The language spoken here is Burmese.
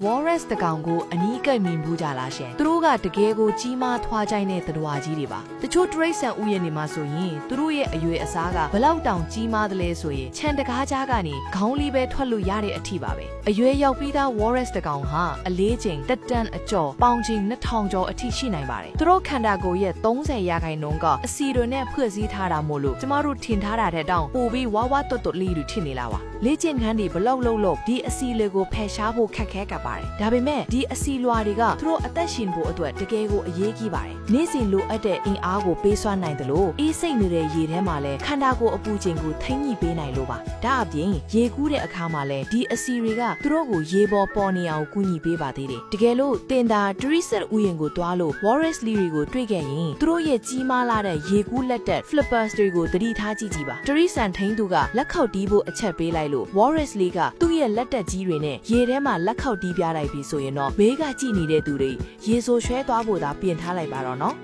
Walrus တကောင်ကိုအနီးကပ်မြင်ဘူးကြလားရှင်သူတို့ကတကယ်ကိုကြီးမားထွားကြိုက်တဲ့သတ္တဝါကြီးတွေပါတချို့တရိတ်ဆန်ဥယျာဉ်တွေမှာဆိုရင်သူတို့ရဲ့အရွယ်အစားကဘလောက်တောင်ကြီးမားသလဲဆိုရင်ခြံတကားကြားကနေခေါင်းလေးပဲထွက်လို့ရတဲ့အထိပါပဲအရွယ်ရောက်ပြီးသား Walrus တကောင်ဟာအလေးချိန်တက်တန်းအကျော်ပေါင်ချိန်2000ကျော်အထိရှိနိုင်ပါတယ်သူတို့ခန္ဓာကိုယ်ရဲ့30%ကအစီတွေနဲ့ဖွဲ့စည်းထားတာမို့လို့ကျမတို့ထင်ထားတာတဲ့တောင်ပိုပြီးဝါဝါတွတ်တွတ်လေးတွေထင်နေလားပါလေ့ကျင့်ခန်းတွေဘလောက်လို့ဒီအစီလေးကိုဖယ်ရှားဖို့ခက်ခဲကပ်ပါတယ်ဒါပေမဲ့ဒီအစီလွာတွေကသူတို့အသက်ရှင်ဖို့အတွက်တကယ်ကိုအရေးကြီးပါတယ်နေ့စဉ်လိုအပ်တဲ့အင်အားကိုပေးစွမ်းနိုင်တယ်လို့အေးစိတ်နေတဲ့ရေထဲမှာလည်းခန္ဓာကိုယ်အပူချိန်ကိုထိန်းညှိပေးနိုင်လို့ပါဒါအပြင်ရေကူးတဲ့အခါမှာလည်းဒီအစီတွေကသူတို့ကိုရေပေါ်ပေါ်နေအောင်ကူညီပေးပါသေးတယ်တကယ်လို့တင်တာဒရိစက်ဥယျာဉ်ကိုတွားလို့ Walrus တွေကိုတွေ့ခဲ့ရင်သူတို့ရဲ့ကြီးမားလာတဲ့ရေကူးလက်တက် flippers တွေကိုသတိထားကြည့်ကြည့်ပါဒရိစန်ထိန်းသူကလက်ခောက်တီးဖို့အချက်ပေးလိုက်လို့ Walrus လေးကသူ့ရဲ့လက်တက်ကြီးတွေနဲ့ရေထဲမှာလက်ခောက်တီးပြလိုက်ပြီးဆိုရင်တော့ဘေးကကြည့်နေတဲ့သူတွေရေဆိုရွှဲသွားဖို့သာပြင်ထားလိုက်ပါတော့နော်